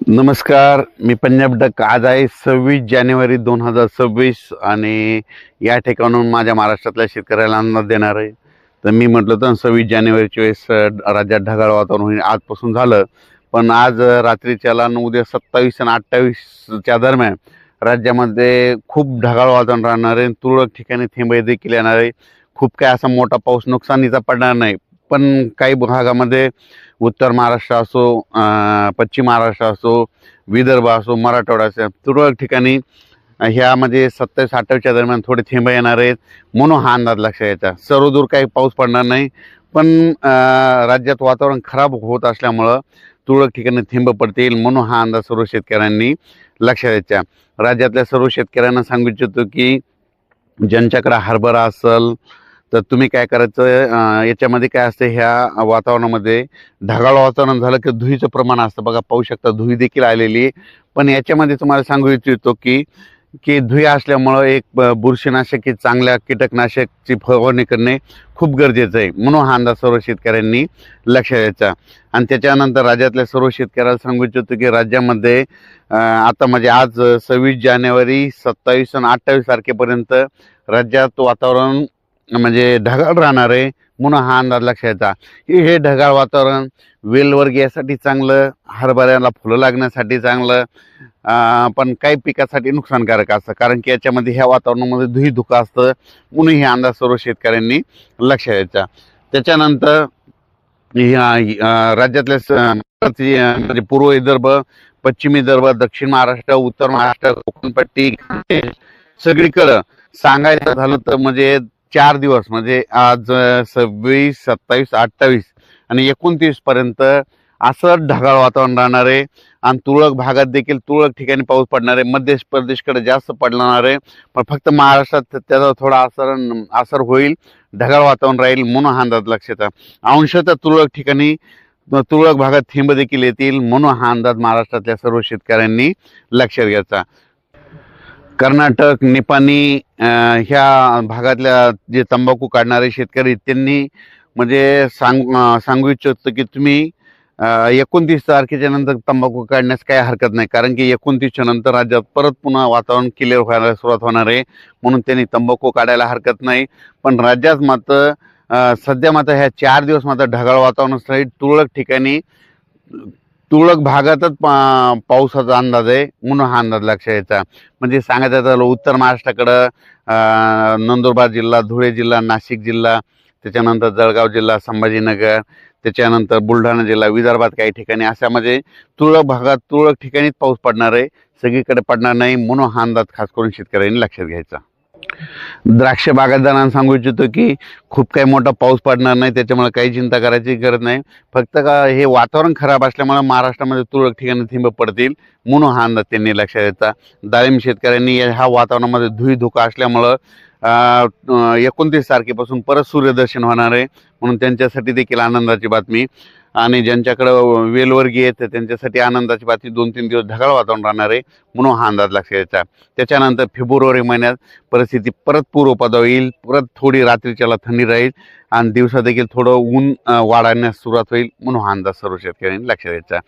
नमस्कार, मी पंजाब डक. आज आहे 26 जानेवारी 2026 आणि या ठिकाणून माझ्या महाराष्ट्रातल्या शेतकऱ्याला अंदाज देणार आहे. तर मी म्हटलं तर 26 जानेवारीच्या वेळेस राज्यात ढगाळ वातावरण होईल. आजपासून झालं, पण आज रात्रीच्याला आणि उद्या 27 आणि 28च्या दरम्यान राज्यामध्ये खूप ढगाळ वातावरण राहणार आहे. तुरळक ठिकाणी थेंब देखील येणार आहे. खूप काय असा मोठा पाऊस नुकसानीचा पडणार नाही, पण काही भागामध्ये उत्तर महाराष्ट्र असो, पश्चिम महाराष्ट्र असो, विदर्भ असो, मराठवाडा असो, तुरळक ठिकाणी ह्यामध्ये 27-28च्या दरम्यान थोडे थेंब येणार आहेत म्हणून हा अंदाज लक्षात यायचा. सर्वदूर काही पाऊस पडणार नाही, पण राज्यात वातावरण खराब होत असल्यामुळं तुरळक ठिकाणी थेंब पडतील म्हणून हा अंदाज सर्व शेतकऱ्यांनी लक्षात यायचा. राज्यातल्या सर्व शेतकऱ्यांना सांगू इच्छितो की ज्यांच्याकडे हरभरा असेल तर तुम्ही काय करायचं, याच्यामध्ये काय असतं, ह्या वातावरणामध्ये ढगाळ वातावरण झालं की धुळीचं प्रमाण असतं. बघा, पाहू शकता धुळी देखील आलेली आहे. पण याच्यामध्ये तुम्हाला सांगू इच्छितो की की धुळी असल्यामुळं एक बुरशीनाशक की चांगल्या कीटकनाशकची फवारणी करणे खूप गरजेचं आहे म्हणून हा अंदाज सर्व शेतकऱ्यांनी लक्षात द्यायचा. आणि त्याच्यानंतर राज्यातल्या सर्व शेतकऱ्याला सांगू इच्छितो की राज्यामध्ये आता म्हणजे आज 26 जानेवारी, 27 आणि 28 तारखेपर्यंत राज्यात वातावरण म्हणजे ढगाळ राहणार आहे म्हणून हा अंदाज लक्षात यायचा. हे ढगाळ वातावरण वेलवर्गीयासाठी चांगलं, हरभऱ्याला फुलं लागण्यासाठी चांगलं, पण काही पिकासाठी नुकसानकारक असतं, कारण की याच्यामध्ये ह्या वातावरणामध्ये धुळी धुकं असतं म्हणून हे अंदाज सर्व शेतकऱ्यांनी लक्षात यायचा. त्याच्यानंतर राज्यातल्या म्हणजे पूर्व विदर्भ, पश्चिम विदर्भ, दक्षिण महाराष्ट्र, उत्तर महाराष्ट्र, कोकणपट्टी सगळीकडं सांगायचं झालं तर म्हणजे 4 दिवस म्हणजे आज 26, 27, 28 आणि 29 पर्यंत असं ढगाळ वातावरण राहणार आहे. आणि तुरळक भागात देखील तुरळक ठिकाणी पाऊस पडणार आहे. मध्य प्रदेशकडे जास्त पडणार आहे, पण फक्त महाराष्ट्रात त्याचा थोडा असर होईल. ढगाळ वातावरण राहील म्हणून हा अंदाज लक्षात येतात. अंशतः तुरळक ठिकाणी तुरळक भागात थेंब देखील येतील म्हणून हा अंदाज महाराष्ट्रातल्या सर्व शेतकऱ्यांनी लक्षात घ्यायचा. कर्नाटक, निपाणी ह्या भागातल्या जे तंबाखू काढणारे शेतकरी त्यांनी म्हणजे सांगू इच्छितो की तुम्ही 29 तारखेच्या नंतर तंबाखू काढण्यास काही हरकत नाही, कारण की 29च्या नंतर राज्यात परत पुन्हा वातावरण क्लिअर व्हायला सुरुवात होणार आहे म्हणून त्यांनी तंबाखू काढायला हरकत नाही. पण राज्यात मात्र सध्या मात्र ह्या 4 दिवस मात्र ढगाळ वातावरण असणार. तुरळक ठिकाणी तुरळक भागातच पावसाचा अंदाज आहे म्हणून हा अंदाज लक्षात यायचा. म्हणजे सांगायचं झालं उत्तर महाराष्ट्राकडं नंदुरबार जिल्हा, धुळे जिल्हा, नाशिक जिल्हा, त्याच्यानंतर जळगाव जिल्हा, संभाजीनगर, त्याच्यानंतर बुलढाणा जिल्हा, विदर्भात काही ठिकाणी अशा म्हणजे तुरळक भागात तुरळक ठिकाणीच पाऊस पडणार आहे, सगळीकडे पडणार नाही म्हणून हा अंदाज खास करून शेतकऱ्यांनी लक्षात घ्यायचा. द्राक्ष बागायतदारांना सांगू इच्छितो की खूप काही मोठा पाऊस पडणार नाही, त्याच्यामुळे काही चिंता करायची गरज नाही. फक्त का हे वातावरण खराब असल्यामुळे महाराष्ट्रामध्ये तुरळक ठिकाणी थेंब पडतील म्हणून हा अंदाज त्यांनी लक्षात घ्यायचा. डाळिंब शेतकऱ्यांनी ह्या वातावरणामध्ये धुळी धुका असल्यामुळं 29 तारखेपासून परत सूर्यदर्शन होणार आहे म्हणून त्यांच्यासाठी देखील आनंदाची बातमी. आणि ज्यांच्याकडं वेलवर्गीय येतं त्यांच्यासाठी आनंदाची बातमी, 2-3 दिवस ढगाळ वातावरण राहणार आहे म्हणून हा अंदाज लक्षात घ्यायचा. त्याच्यानंतर फेब्रुवारी महिन्यात परिस्थिती परत पूर्वपदावर येईल, परत थोडी रात्रीच्याला थंडी राहील आणि दिवसा देखील थोडं ऊन वाढण्यास सुरुवात होईल म्हणून हा अंदाज सर्व शेतकऱ्यांनी लक्षात घ्यायचा.